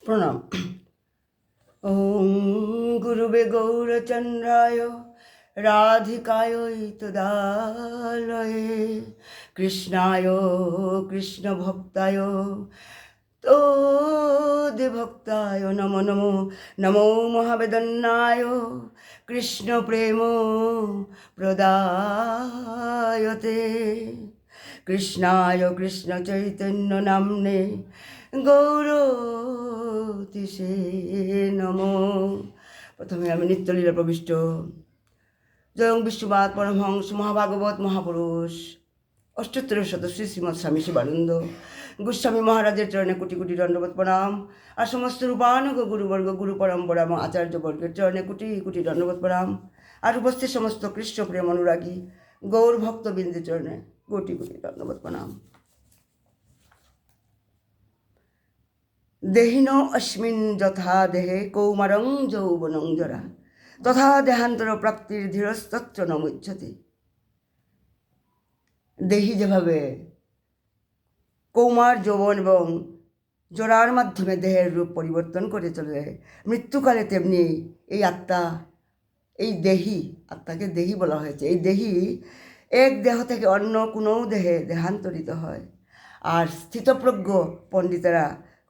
প্রণাম। ওম গুরুবে গৌরচন্দ্রায় রাধিকায় তদালয়ে কৃষ্ণায় কৃষ্ণভক্তায় ভক্তায় নমো নমো নমো মহাবেদন্নায় কৃষ্ণ প্রেম প্রদায়তে কৃষ্ণায় কৃষ্ণ চৈতন্য নাম্নে গৌরতিষে নমো। প্রথমে আমি নিত্যলীলা প্রবিষ্ট জয়ং বিশ্ববাদ পরমহংস মহাভাগবত মহাপুরুষ অষ্টোত্তর শ্রী শ্রীমৎ স্বামী শিবানন্দ গোস্বামী মহারাজের চরণে কোটি কোটি দণ্ডবত প্রণাম। আর সমস্ত রূপানুগ গুরুবর্গ গুরু পরম্পরা এবং আচার্যবর্গের চরণে কোটি কোটি দণ্ডবত প্রণাম। আর উপস্থিত সমস্ত কৃষ্ণ প্রেম অনুরাগী গৌর ভক্তবৃন্দের চরণে কোটি কোটি দণ্ডবত প্রণাম। দেহিনো অস্মিন যথা দেহে কৌমারং যৌবনং জরা তথা দেহান্তর প্রাপ্তির ধীরস্তত্র ন মুচ্যতে। দেহি যেভাবে কৌমার যৌবন এবং জরার মাধ্যমে দেহের রূপ পরিবর্তন করে চলে, মৃত্যুকালে তেমনি এই আত্মা, এই দেহি, আত্মাকে দেহি বলা হয়েছে, এই দেহি এক দেহ থেকে অন্য কোনো দেহে দেহান্তরিত হয়। আর স্থিতপ্রজ্ঞ পণ্ডিতেরা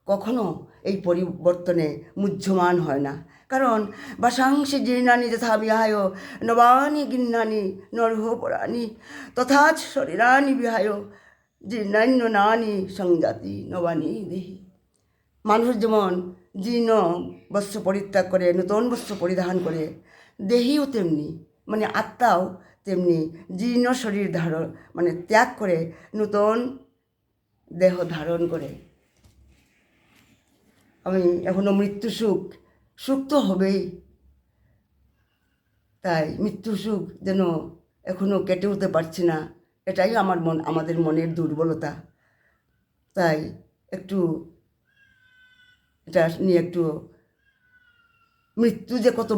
কখনো এই পরিবর্তনে মুহ্যমান হয় না, কারণ বাসাংসি জীর্ণানি যথা বিহায় নবানি গিন্নানি নরহ পরাণি তথা শরীরানি বিহায় জীর্ণান্য নানি সংজাতি নবানি দেহি। মানুষ যেমন জীর্ণ বস্ত্র পরিত্যাগ করে নূতন বস্ত্র পরিধান করে, দেহিও তেমনি, মানে আত্মাও তেমনি জীর্ণ শরীর ধারণ মানে ত্যাগ করে নূতন দেহ ধারণ করে। আমি এখনও মৃত্যু সুখ তো হবেই, তাই মৃত্যু সুখ যেন এখনও কেটে উঠতে পারছি না, এটাই আমাদের মনের দুর্বলতা। তাই একটু এটা নিয়ে একটু, মৃত্যু যে কত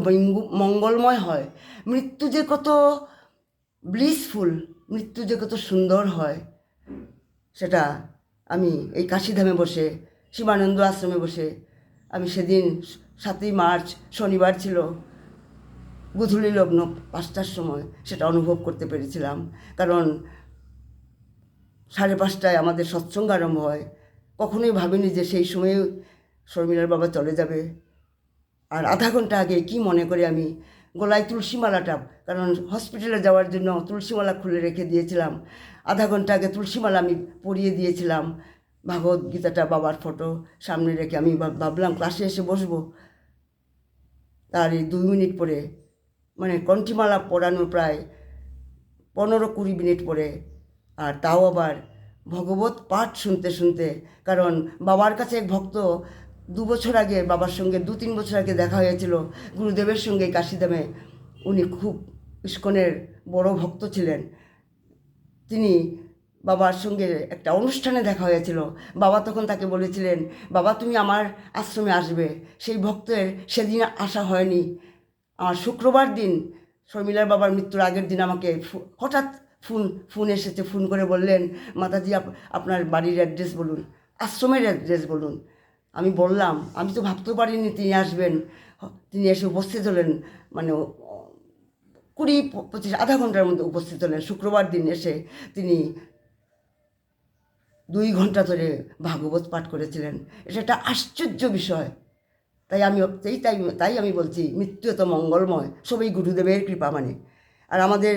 মঙ্গলময় হয়, মৃত্যু যে কত ব্লিসফুল, মৃত্যু যে কত সুন্দর হয়, সেটা আমি এই কাশীধামে বসে, শিবানন্দ আশ্রমে বসে, আমি সেদিন 7ই মার্চ শনিবার ছিল, গোধূলি লগ্ন 5টার সময় সেটা অনুভব করতে পেরেছিলাম। কারণ 5:30টায় আমাদের সৎসঙ্গ আরম্ভ হয়। কখনোই ভাবিনি যে সেই সময়ে শর্মিলার বাবা চলে যাবে। আর আধা ঘন্টা আগে কি মনে করে আমি গলায় তুলসীমালাটা, কারণ হসপিটালে যাওয়ার জন্য তুলসীমালা খুলে রেখে দিয়েছিলাম, আধা ঘন্টা আগে তুলসীমালা আমি পরিয়ে দিয়েছিলাম। ভাগবত গীতাটা বাবার ফটো সামনে রেখে আমি ভাবলাম ক্লাসে এসে বসবো। তার এই 2 মিনিট পরে, মানে কণ্ঠীমালা পড়ানোর প্রায় 15-20 মিনিট পরে, আর তাও আবার ভগবত পাঠ শুনতে শুনতে, কারণ বাবার কাছে এক ভক্ত 2 বছর আগে, বাবার সঙ্গে 2-3 বছর আগে দেখা হয়েছিল গুরুদেবের সঙ্গে কাশীধামে। উনি খুব ইস্কনের বড় ভক্ত ছিলেন। তিনি বাবার সঙ্গে একটা অনুষ্ঠানে দেখা হয়েছিল। বাবা তখন তাকে বলেছিলেন, বাবা তুমি আমার আশ্রমে আসবে। সেই ভক্তের সেদিন আসা হয়নি। আমার শুক্রবার দিন, শর্মিলার বাবার মৃত্যুর আগের দিন আমাকে হঠাৎ ফোন এসেছে, ফোন করে বললেন, মাতাজি আপনার বাড়ির অ্যাড্রেস বলুন, আশ্রমের অ্যাড্রেস বলুন। আমি বললাম, আমি তো ভাবতেও পারিনি তিনি আসবেন। তিনি এসে উপস্থিত হলেন, মানে 20-25 আধা ঘন্টার মধ্যে উপস্থিত হলেন। শুক্রবার দিন এসে তিনি 2 ঘন্টা ধরে ভাগবত পাঠ করেছিলেন। এটা একটা আশ্চর্য বিষয়। তাই আমি বলছি, মৃত্যু এত মঙ্গলময়, সবই গুরুদেবের কৃপা। মানে আর আমাদের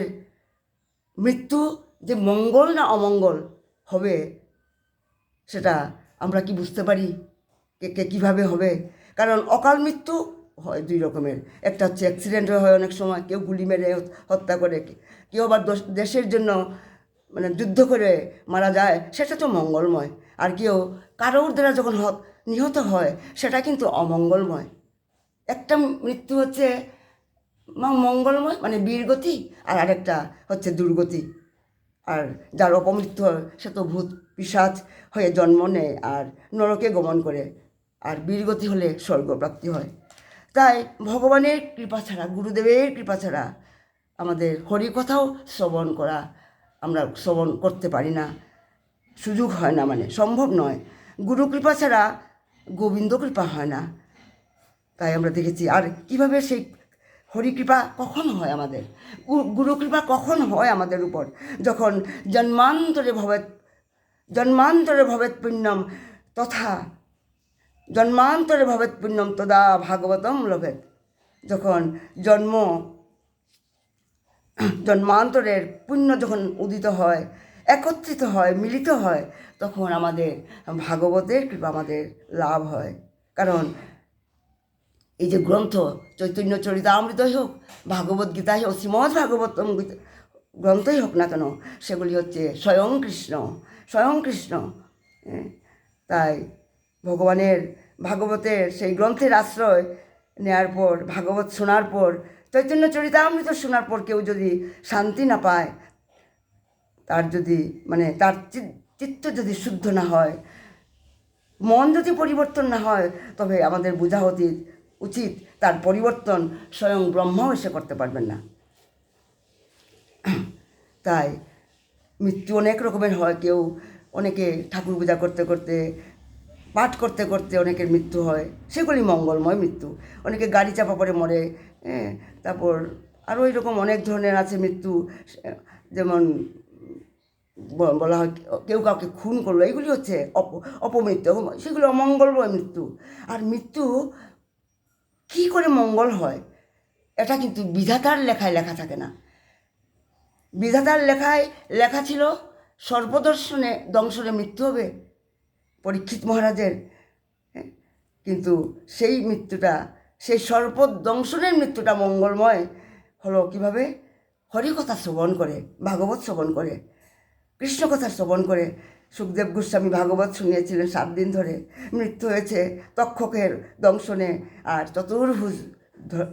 মৃত্যু যে মঙ্গল না অমঙ্গল হবে, সেটা আমরা কি বুঝতে পারি কীভাবে হবে? কারণ অকাল মৃত্যু হয় 2 রকমের। একটা হচ্ছে অ্যাক্সিডেন্ট হয়, অনেক সময় কেউ গুলি মেরে হত্যা করে, কেউ আবার দেশের জন্য মানে যুদ্ধ করে মারা যায়, সেটা তো মঙ্গলময়। আর কেউ কারোর দ্বারা যখন নিহত হয়, সেটা কিন্তু অমঙ্গলময়। একটা মৃত্যু হচ্ছে মঙ্গলময়, মানে বীরগতি, আর আরেকটা হচ্ছে দুর্গতি। আর যার অপমৃত্যু হয় সে তো ভূত পিশাচ হয়ে জন্ম নেয় আর নরকে গমন করে, আর বীরগতি হলে স্বর্গপ্রাপ্তি হয়। তাই ভগবানের কৃপা ছাড়া, গুরুদেবের কৃপা ছাড়া আমাদের হরিকথাও আমরা শ্রবণ করতে পারি না, সুযোগ হয় না, মানে সম্ভব নয়। গুরু কৃপা ছাড়া গোবিন্দ কৃপা হয় না। তাই আমরা দেখেছি। আর কিভাবে সেই হরিকৃপা কখন হয় আমাদের, গুরুকৃপা কখন হয় আমাদের উপর, যখন জন্মান্তরে ভবেৎ পুণ্যম তথা জন্মান্তরে ভবেৎ পুণ্যম তদা ভাগবতম লভেৎ। যখন জন্মান্তরের পুণ্য যখন উদিত হয়, একত্রিত হয়, মিলিত হয়, তখন আমাদের ভাগবতের কৃপা আমাদের লাভ হয়। কারণ এই যে গ্রন্থ, চৈতন্য চরিতামৃতই হোক, ভাগবত গীতাই হোক, শ্রীমদ্ ভাগবতম গ্রন্থই হোক না কেন, সেগুলি হচ্ছে স্বয়ং কৃষ্ণ। তাই ভগবানের ভাগবতের সেই গ্রন্থের আশ্রয় নেওয়ার পর, ভাগবত শোনার পর, চৈতন্য চরিতামৃত শোনার পর কেউ যদি শান্তি না পায়, তার যদি তার চিত্ত যদি শুদ্ধ না হয়, মন যদি পরিবর্তন না হয়, তবে আমাদের বোঝা উচিত তার পরিবর্তন স্বয়ং ব্রহ্মাও এসে করতে পারবেন না। তাই মৃত্যু অনেক রকমের হয়। অনেকে ঠাকুর পূজা করতে করতে, পাঠ করতে করতে অনেকের মৃত্যু হয়, সেগুলি মঙ্গলময় মৃত্যু। অনেকে গাড়ি চাপা পড়ে মরে, তারপর আরও এরকম অনেক ধরনের আছে মৃত্যু, যেমন বলা হয় কেউ কাউকে খুন করলো, এগুলি হচ্ছে অপমৃত্যু, সেগুলো অমঙ্গলময় মৃত্যু। আর মৃত্যু কী করে মঙ্গল হয়, এটা কিন্তু বিধাতার লেখায় লেখা থাকে না। বিধাতার লেখায় লেখা ছিল দংশনে মৃত্যু হবে পরীক্ষিত মহারাজের, কিন্তু সেই মৃত্যুটা, সেই সর্পদংশনের মৃত্যুটা মঙ্গলময় হলো কীভাবে? হরিকথা শ্রবণ করে, ভাগবত শ্রবণ করে, কৃষ্ণকথা শ্রবণ করে। সুখদেব গোস্বামী ভাগবত শুনিয়েছিলেন 7 দিন ধরে, মৃত্যু হয়েছে তক্ষকের দংশনে, আর চতুর্ভুজ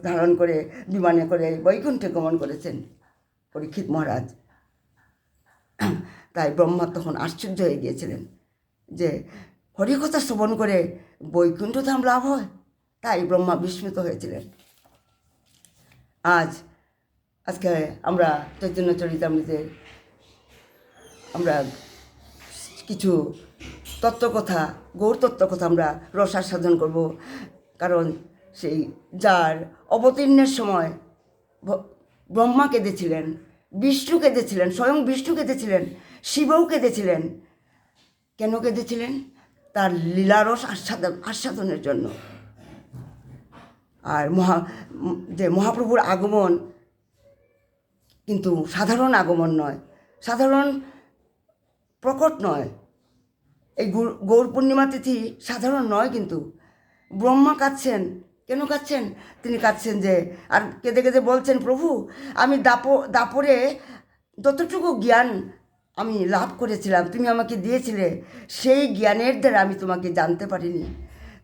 ধারণ করে বিমানে করে বৈকুণ্ঠে গমন করেছেন পরীক্ষিত মহারাজ। তাই ব্রহ্মা তখন আশ্চর্য হয়ে গিয়েছিলেন যে হরিকথা শ্রবণ করে বৈকুণ্ঠ ধাম লাভ হয়। তাই ব্রহ্মা বিস্মিত হয়েছিলেন। আজকে আমরা চৈতন্য চরিতামৃতের আমরা কিছু তত্ত্বকথা, গৌর তত্ত্বকথা আমরা রসাস্বাদন করব। কারণ সেই যার অবতীর্ণের সময় ব্রহ্মা কেঁদেছিলেন, বিষ্ণু কেঁদেছিলেন, স্বয়ং বিষ্ণু কেঁদেছিলেন, শিবও কেঁদেছিলেন। কেন কেঁদেছিলেন? তার লীলারস আস্বাদনের জন্য। আর মহাপ্রভুর আগমন কিন্তু সাধারণ আগমন নয়, সাধারণ প্রকট নয়। এই গৌর পূর্ণিমা তিথি সাধারণ নয়, কিন্তু ব্রহ্মা কাঁদছেন। কেন কাঁদছেন? তিনি কাঁদছেন যে, আর কেঁদে কেঁদে বলছেন, প্রভু আমি দাপরে যতটুকু জ্ঞান আমি লাভ করেছিলাম, তুমি আমাকে দিয়েছিলে, সেই জ্ঞানের দ্বারা আমি তোমাকে জানতে পারিনি,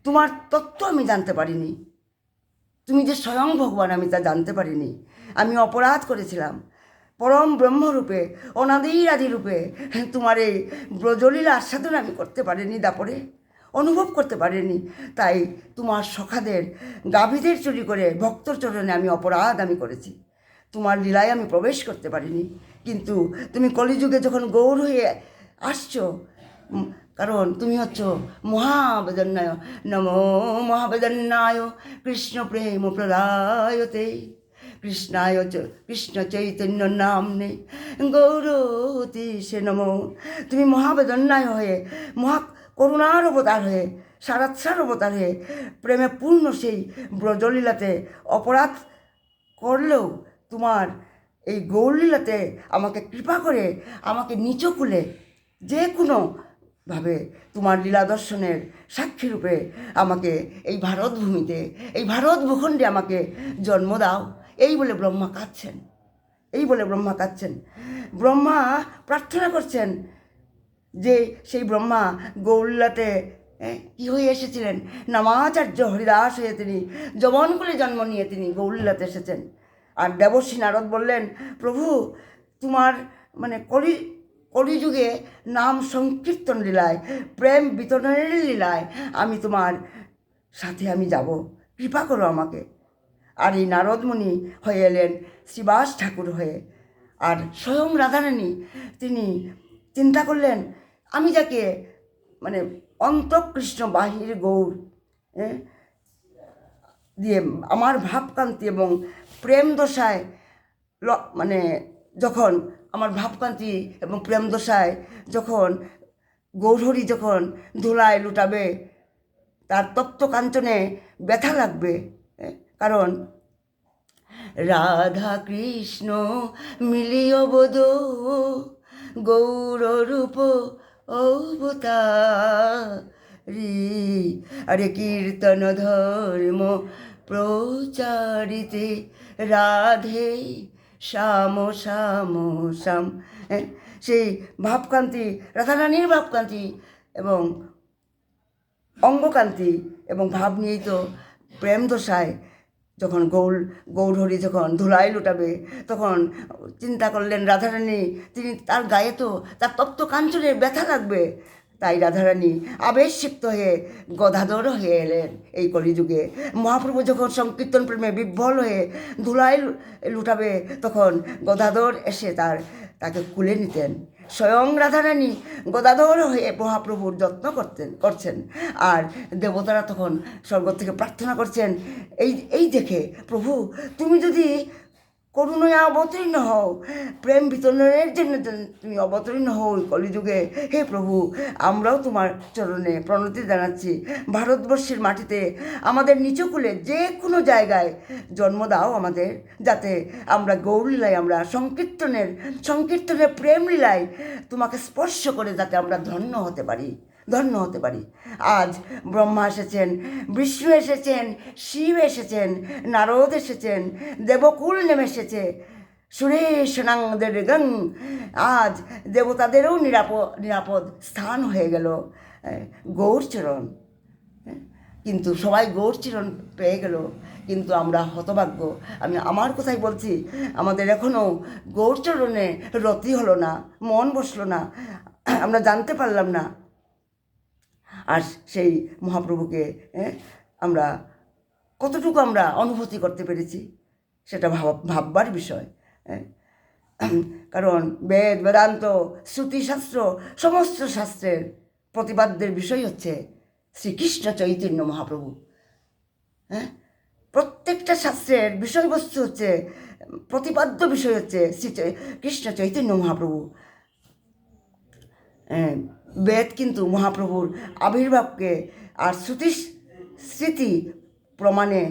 তোমার তত্ত্ব আমি জানতে পারিনি, তুমি যে স্বয়ং ভগবান আমি তা জানতে পারিনি। আমি অপরাধ করেছিলাম। পরম ব্রহ্মরূপে, অনাদির আদি রূপে তোমার এই ব্রজলীলা আস্বাদন আমি করতে পারিনি, দাপরে অনুভব করতে পারিনি। তাই তোমার সখাদের গাভীদের চুরি করে ভক্তর চরণে অপরাধ আমি করেছি, তোমার লীলায় আমি প্রবেশ করতে পারিনি। কিন্তু তুমি কলিযুগে যখন গৌর হয়ে আসছো, কারণ তুমি হচ্ছ মহাবেদন্যায়, নমো মহাবেদন্যায় কৃষ্ণ প্রেম প্রদায়তে কৃষ্ণ চৈতন্য নামনে গৌরতীশে নমো। তুমি মহাবেদন্যায় হয়ে, করুণার অবতার হয়ে, সারাৎসার অবতার হয়ে, প্রেমে পূর্ণ সেই ব্রজলীলাতে অপরাধ করলেও তোমার এই গৌরলীলাতে আমাকে কৃপা করে, আমাকে নিচ খুলে যে কোনোভাবে তোমার লীলা দর্শনের সাক্ষীরূপে আমাকে এই ভারতভূমিতে, এই ভারত ভূখণ্ডে আমাকে জন্ম দাও। এই বলে ব্রহ্মা কাঁদছেন। ব্রহ্মা প্রার্থনা করছেন যে সেই ব্রহ্মা গৌরলীলাতে কী হয়ে এসেছিলেন? নামাচার্য হরিদাস হয়ে তিনি যমন করে জন্ম নিয়ে তিনি গৌরলীলাতে এসেছেন। আর দেবর্ষী নারদ বললেন, প্রভু তোমার কলিযুগে নাম সংকীর্তন লীলায়, প্রেম বিতরণের লীলায় আমি তোমার সাথে আমি যাব, কৃপা করো আমাকে। আর এই নারদমুনি হয়ে এলেন শ্রীবাস ঠাকুর হয়ে। আর স্বয়ং রাধারানী তিনি চিন্তা করলেন, আমি যাকে অন্তঃকৃষ্ণ বাহির গৌর দিয়ে আমার ভাবকান্তি এবং প্রেম দশায় মানে যখন আমার ভাবকান্তি এবং প্রেম দশায় যখন গৌরহরি যখন ধুলায় লুটাবে, তার তপ্ত কাঞ্চনে ব্যথা লাগবে। কারণ রাধা কৃষ্ণ মিলিয় বোধ গৌররূপ অবতারি, আরে কীর্তন ধর্ম প্রচারিতে রাধে শ্যাম শ্যাম শ্যাম। সেই ভাবকান্তি, রাধারানীর ভাবকান্তি এবং অঙ্গকান্তি এবং ভাব নিয়েই তো প্রেম দশায় যখন গৌরহরি যখন ধুলায় লুটাবে, তখন চিন্তা করলেন রাধারানী, তিনি তার গায়ে তো তার তপ্ত কাঞ্চনের ব্যথা লাগবে। তাই রাধারানী আবেশিক্ত হয়ে গদাধর হয়ে এলেন এই কলিযুগে। মহাপ্রভু যখন সংকীর্তন প্রেমে বিহ্বল হয়ে ধুলায় লুটাবে, তখন গদাধর এসে তাকে কুলে নিতেন। স্বয়ং রাধারানী গদাধর হয়ে মহাপ্রভুর যত্ন করছেন। আর দেবতারা তখন স্বর্গ থেকে প্রার্থনা করছেন, এই দেখে প্রভু, তুমি যদি করুণায় অবতীর্ণ হও, প্রেম বিতরণের জন্য তুমি অবতীর্ণ হও কলিযুগে, হে প্রভু, আমরাও তোমার চরণে প্রণতি জানাচ্ছি। ভারতবর্ষের মাটিতে আমাদের নিচকুলে যে কোনো জায়গায় জন্ম দাও আমাদের, যাতে আমরা গৌরলীলায়, আমরা সংকীর্তনের প্রেম লীলায় তোমাকে স্পর্শ করে যাতে আমরা ধন্য হতে পারি। আজ ব্রহ্মা এসেছেন, বিষ্ণু এসেছেন, শিব এসেছেন, নারদ এসেছেন, দেবকুল নেমে এসেছে, সুরেশ নাংদের গং। আজ দেবতাদেরও নিরাপদ স্থান হয়ে গেল গৌরচরণ। কিন্তু সবাই গৌরচরণ পেয়ে গেল, কিন্তু আমরা হতভাগ্য। আমি আমার কথাই বলছি, আমাদের এখনও গৌরচরণে রতি হলো না, মন বসলো না, আমরা জানতে পারলাম না। আর সেই মহাপ্রভুকে আমরা কতটুকু আমরা অনুভূতি করতে পেরেছি সেটা ভাববার বিষয়। কারণ বেদ, বেদান্ত, শ্রুতিশাস্ত্র, সমস্ত শাস্ত্রের প্রতিপাদ্যের বিষয় হচ্ছে শ্রীকৃষ্ণ চৈতন্য মহাপ্রভু। প্রত্যেকটা শাস্ত্রের বিষয়বস্তু হচ্ছে, প্রতিপাদ্য বিষয় হচ্ছে কৃষ্ণ চৈতন্য মহাপ্রভু। বেদ কিন্তু মহাপ্রভুর আবির্ভাবকে, আর স্মৃতি প্রমাণে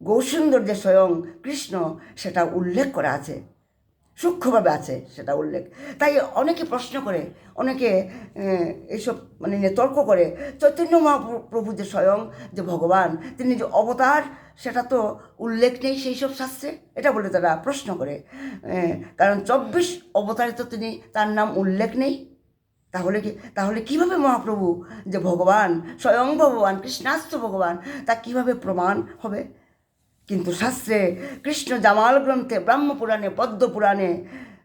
গৌরসুন্দর যে স্বয়ং কৃষ্ণ সেটা উল্লেখ করা আছে, সূক্ষ্মভাবে আছে সেটা উল্লেখ। তাই অনেকে প্রশ্ন করে, অনেকে এইসব নিয়ে তর্ক করে, চৈতন্য মহাপ্রভু যে স্বয়ং যে ভগবান, তিনি যে অবতার, সেটা তো উল্লেখ নেই সেই সব শাস্ত্রে, এটা বলে তারা প্রশ্ন করে। কারণ 24 অবতারে তো তার নাম উল্লেখ নেই। তাহলে কিভাবে মহাপ্রভু যে ভগবান, স্বয়ং ভগবান, কৃষ্ণাস্ত ভগবান, তা কিভাবে প্রমাণ হবে? কিন্তু শাস্ত্রে, কৃষ্ণ জামাল গ্রন্থে, ব্রহ্মপুরাণে, পদ্মপুরাণে,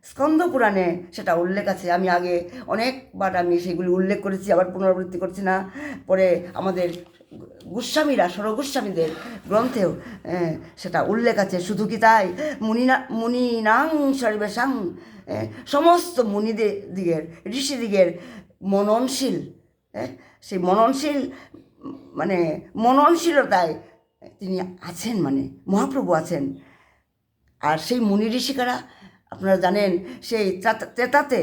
স্কন্দপুরাণে সেটা উল্লেখ আছে। আমি আগে অনেকবার আমি সেগুলি উল্লেখ করেছি, আবার পুনরাবৃত্তি করছি না। পরে আমাদের গোস্বামীরা, সরগোস্বামীদের গ্রন্থেও সেটা উল্লেখ আছে। শুধু কি তাই, মুনিনাং সর্বেশাং, সমস্ত দিগের, ঋষিদিগের মননশীল, সেই মননশীলতায় তিনি আছেন, মহাপ্রভু আছেন। আর সেই মুনি ঋষিকারা আপনারা জানেন, সেই ত্রেতাতে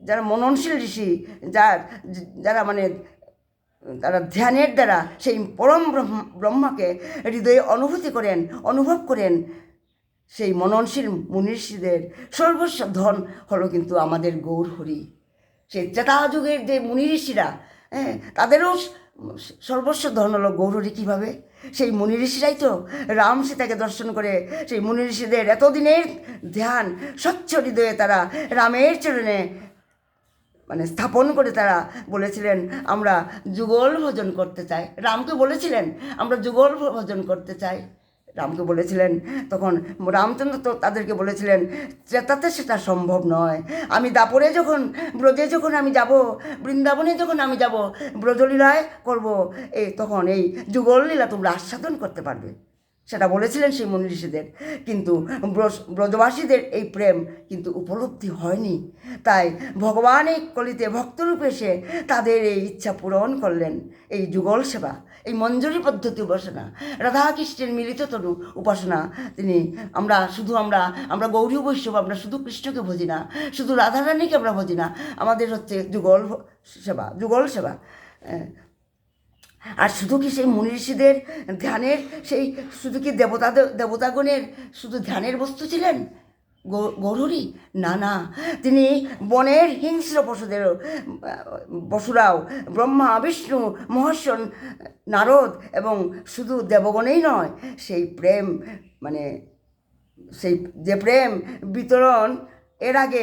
যারা মননশীল ঋষি, যারা তারা ধ্যানের দ্বারা সেই পরম ব্রহ্মাকে হৃদয়ে অনুভব করেন, সেই মননশীল মুনি ঋষিদের সর্বস্ব ধন হলো কিন্তু আমাদের গৌরহরি। সেই ত্রেতা যুগের যে মুনি ঋষিরা, তাদেরও সর্বস্ব ধন হলো গৌরহরি। কীভাবে? সেই মুনি ঋষিরাই তো রাম সীতাকে দর্শন করে, সেই মুনি ঋষিদের এতদিনের ধ্যান স্বচ্ছ হৃদয়ে তারা রামের চরণে স্থাপন করে তারা বলেছিলেন, আমরা যুগল ভজন করতে চাই। রামকে বলেছিলেন, আমরা যুগল ভজন করতে চাই। রামকে বলেছিলেন, তখন রামচন্দ্র তো তাদেরকে বলেছিলেন, ত্রেতাতে সেটা সম্ভব নয়। আমি দাপরে ব্রজে যখন আমি যাব, বৃন্দাবনে যখন আমি যাব, ব্রজলীলায় করব, তখন এই যুগল লীলা তোমরা আস্বাদন করতে পারবে। সেটা বলেছিলেন সেই মুনি ঋষিদের, কিন্তু ব্রজবাসীদের এই প্রেম কিন্তু উপলব্ধি হয়নি। তাই ভগবান এই কলিতে ভক্তরূপে এসে তাদের এই ইচ্ছা পূরণ করলেন। এই যুগল সেবা, এই মঞ্জুরি পদ্ধতি উপাসনা, রাধাকৃষ্ণের মিলিত তনু উপাসনা তিনি আমরা গৌরী বৈষ্ণব, আমরা শুধু কৃষ্ণকে ভজি না, শুধু রাধারানীকে আমরা ভজি না, আমাদের হচ্ছে যুগল সেবা। আর শুধু কি সেই মুনি ঋষিদের ধ্যানের শুধু কি দেবতাগণের শুধু ধ্যানের বস্তু ছিলেন গৌরহরি? না, তিনি বনের হিংস্র পশুরাও ব্রহ্মা, বিষ্ণু, মহর্ষি, নারদ এবং শুধু দেবগণেই নয়, সেই প্রেম সেই যে প্রেম বিতরণ এর আগে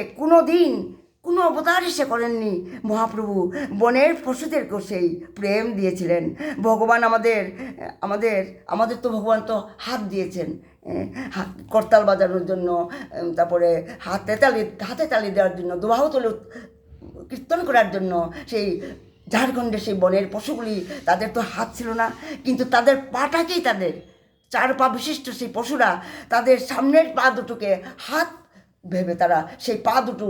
কোনো অবতার এসে করেননি। মহাপ্রভু বনের পশুদেরকেও সেই প্রেম দিয়েছিলেন। ভগবান আমাদের তো ভগবান তো হাত দিয়েছেন করতাল বাজানোর জন্য, তারপরে হাতে তালি দেওয়ার জন্য, দুবাহু তুলে কীর্তন করার জন্য। সেই ঝাড়খণ্ডের সেই বনের পশুগুলি, তাদের তো হাত ছিল না, কিন্তু তাদের পাটাকেই, তাদের 4 পা বিশিষ্ট সেই পশুরা তাদের সামনের পা দুটোকে হাত ভেবে তারা সেই পা দুটো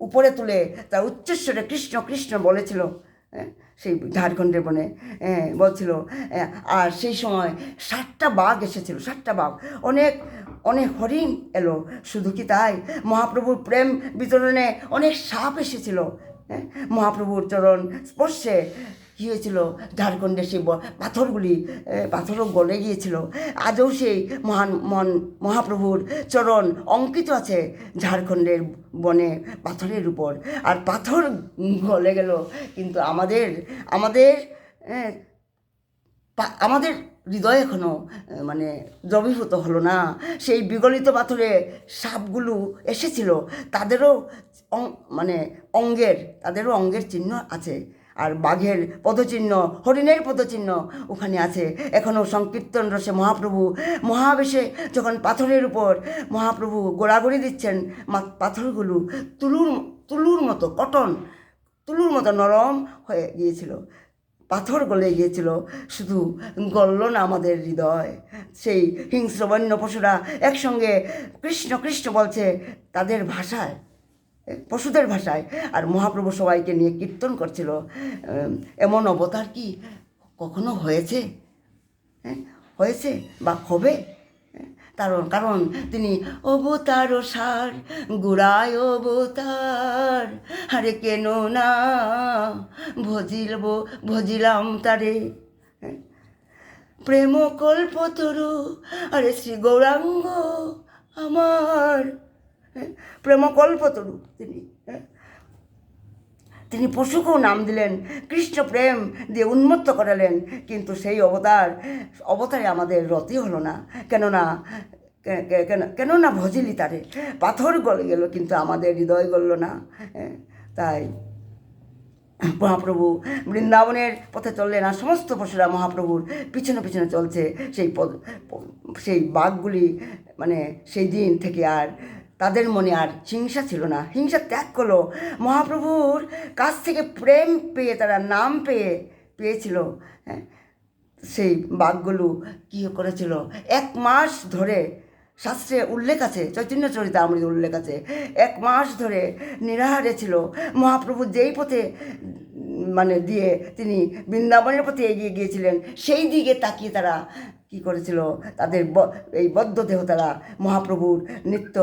উপরে তুলে তার উচ্চস্বরে কৃষ্ণ কৃষ্ণ বলেছিল, সেই ঝাড়খণ্ডের বনে বলছিল। আর সেই সময় 7টা বাঘ এসেছিল, 7টা বাঘ, অনেক অনেক হরিণ এলো। শুধু কি তাই, মহাপ্রভুর প্রেম বিতরণে অনেক সাপ এসেছিল। মহাপ্রভুর চরণ স্পর্শে কী হয়েছিল, ঝাড়খণ্ডের সেই পাথরও গলে গিয়েছিল। আজও সেই মহাপ্রভুর চরণ অঙ্কিত আছে ঝাড়খণ্ডের বনে পাথরের উপর। আর পাথর গলে গেল, কিন্তু আমাদের হৃদয় এখনও দ্রবীভূত হলো না। সেই বিগলিত পাথরে সাপগুলো এসেছিল, তাদেরও অঙ্গের চিহ্ন আছে। আর বাঘের পদচিহ্ন, হরিণের পদচিহ্ন ওখানে আছে এখনও। সংকীর্তন রসে মহাপ্রভু মহাবেশে যখন পাথরের উপর মহাপ্রভু গোড়াগড়ি দিচ্ছেন, পাথরগুলো তুলুর মতো নরম হয়ে গিয়েছিল, পাথর গলে গিয়েছিল। শুধু গলল না আমাদের হৃদয়। সেই হিংস্র বন্য পশুরা একসঙ্গে কৃষ্ণ কৃষ্ণ বলছে তাদের ভাষায়, পশুদের ভাষায়, আর মহাপ্রভু সবাইকে নিয়ে কীর্তন করছিল। এমন অবতার কি কখনো হয়েছে বা হবে? কারণ তিনি অবতার সার, গোড়ায় অবতার, আরে কেন না ভজিলাম তারে, প্রেম কল্পতরু, আরে শ্রী গৌরাঙ্গ আমার, প্রেম কল্পতরু। তিনি পশুকেও নাম দিলেন, কৃষ্ণ প্রেম দিয়ে উন্মত্ত করালেন। কিন্তু সেই অবতারে আমাদের রতি হলো না। কেননা ভজিলি তারে, পাথর গলে গেল কিন্তু আমাদের হৃদয় গলল না। তাই মহাপ্রভু বৃন্দাবনের পথে চললেন, আর সমস্ত পশুরা মহাপ্রভুর পিছনে পিছনে চলছে। সেই বাঘগুলি সেই দিন থেকে আর তাদের মনে আর হিংসা ছিল না, হিংসা ত্যাগ করলো। মহাপ্রভুর কাছ থেকে প্রেম পেয়ে তারা নাম পেয়েছিল। সেই বাঘগুলো কী করেছিল, 1 মাস ধরে, শাস্ত্রে উল্লেখ আছে, চৈতন্য চরিতামৃতে উল্লেখ আছে, 1 মাস ধরে নিরাহারে ছিল। মহাপ্রভু যেই পথে দিয়ে তিনি বৃন্দাবনের পথে এগিয়ে গিয়েছিলেন, সেই দিকে তাকিয়ে তারা কী করেছিল, তাদের এই বদ্ধ দেহ তারা মহাপ্রভুর নিত্য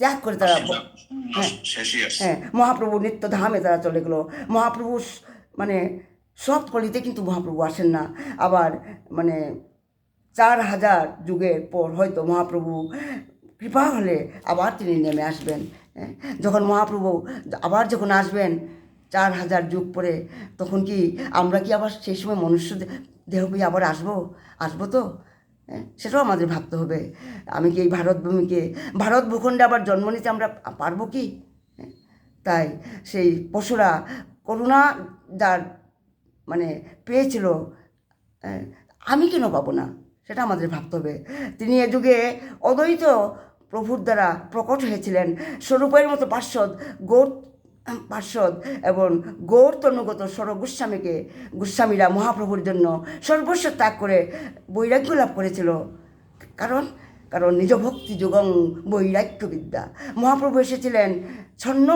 ত্যাগ করে তারা মহাপ্রভুর নিত্য ধামে তারা চলে গেল। মহাপ্রভু সব কলিতে কিন্তু মহাপ্রভু আসেন না। আবার 4000 যুগের পর হয়তো মহাপ্রভু কৃপা হলে আবার তিনি নেমে আসবেন। যখন মহাপ্রভু আবার যখন আসবেন 4000 যুগ পরে, তখন কি আমরা কি আবার সেই সময় মনুষ্য দেহ পেয়ে আবার আসবো তো? সেটাও আমাদের ভাবতে হবে। আমি কি এই ভারত ভূখণ্ডে আবার জন্ম নিতে আমরা পারবো কি? তাই সেই পশুরা করুণা যার পেয়েছিল, আমি কেন পাবো না, সেটা আমাদের ভাবতে হবে। তিনি এ যুগে অদ্বৈত প্রভুর দ্বারা প্রকট হয়েছিলেন। স্বরূপের মতো পার্শ্বদ এবং গৌর তনুগত গোস্বামীরা মহাপ্রভুর জন্য সর্বস্ব ত্যাগ করে বৈরাগ্য লাভ করেছিল। কারণ কারণ নিজ ভক্তি যোগং বৈরাগ্য বিদ্যা। মহাপ্রভু এসেছিলেন ছন্ন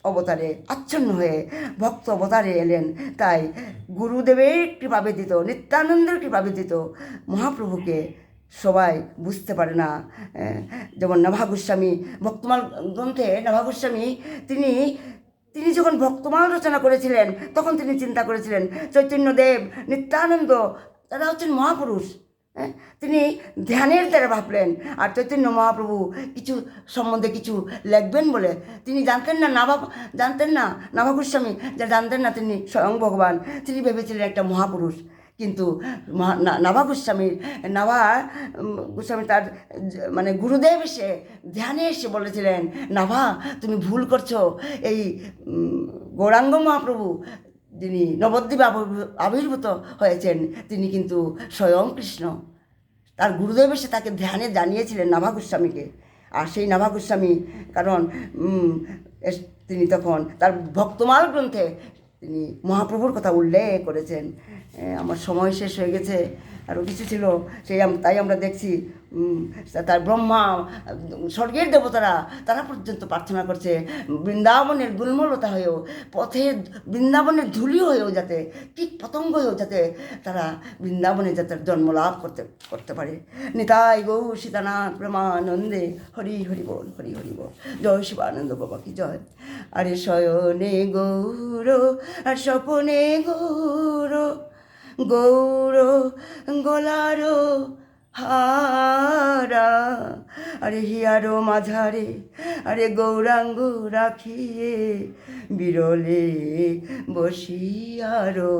অবতারে, আচ্ছন্ন হয়ে ভক্ত অবতারে এলেন। তাই গুরুদেবের কৃপা ব্যতীত, নিত্যানন্দের কৃপা ব্যতীত মহাপ্রভুকে সবাই বুঝতে পারে না। যেমন নাভা গোস্বামী ভক্তমাল গ্রন্থে, নাভা গোস্বামী তিনি তিনি যখন ভক্তমাল রচনা করেছিলেন তখন তিনি চিন্তা করেছিলেন চৈতন্যদেব, নিত্যানন্দ তারা হচ্ছেন মহাপুরুষ। তিনি ধ্যানের দ্বারা ভাবলেন, আর চৈতন্য মহাপ্রভু কিছু সম্বন্ধে কিছু লিখবেন বলে তিনি জানতেন না। নাভা গোস্বামী যা জানতেন না, তিনি স্বয়ং ভগবান, তিনি ভেবেছিলেন একটা মহাপুরুষ। কিন্তু নাভা গোস্বামী তার মানে গুরুদেব এসে ধ্যানে এসে বলেছিলেন, নাভা তুমি ভুল করছো। এই গৌরাঙ্গ মহাপ্রভু যিনি নবদ্বীপে আবির্ভূত হয়েছেন তিনি কিন্তু স্বয়ং কৃষ্ণ। তার গুরুদেব এসে তাকে ধ্যানে জানিয়েছিলেন নাভা গোস্বামীকে। আর সেই নাভা গোস্বামী কারণ তিনি তখন তার ভক্তমাল গ্রন্থে তিনি মহাপ্রভুর কথা উল্লেখ করেছেন। আমার সময় শেষ হয়ে গেছে, আরও কিছু ছিল তাই আমরা দেখছি তার ব্রহ্মা, স্বর্গের দেবতারা তারা পর্যন্ত প্রার্থনা করছে বৃন্দাবনের গুল্মলতা হয়েও, পথের বৃন্দাবনের ধুলি হয়েও যাতে, কীট পতঙ্গ হয়েও যাতে তারা বৃন্দাবনে যাতে জন্ম লাভ করতে পারে। নিতাই গৌ সীতানাথ প্রেমানন্দে হরি হরি বল, হরি হরি বল। জয় শিবানন্দ বাবা কি জয়। আরে শয়নে গৌর আর স্বপনে গৌর, গৌর গোলারো হারা, আরে হিয়ারো মাঝারে আরে গৌরাঙ্গ রাখিয়ে বিরলে বসিয়ারো,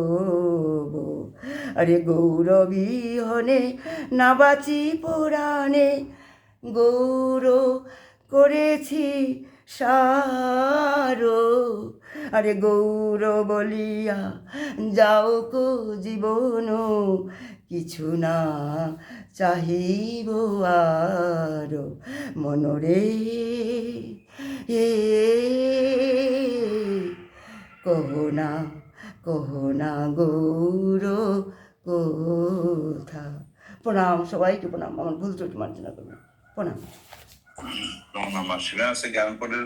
আরে গৌর বিহনে না বাঁচি পুরাণে, গৌর করেছি সারো, আরে গৌর বলিয়া যাও কো জীবন, কিছু না চাহিব আর মনরে, কহনা গৌর কোথা। প্রণাম সবাইকে, প্রণাম। আমার ভুল ত্রুটি মার্জনা করবেন, প্রণাম। নমঃ শিবায়। জ্ঞান করে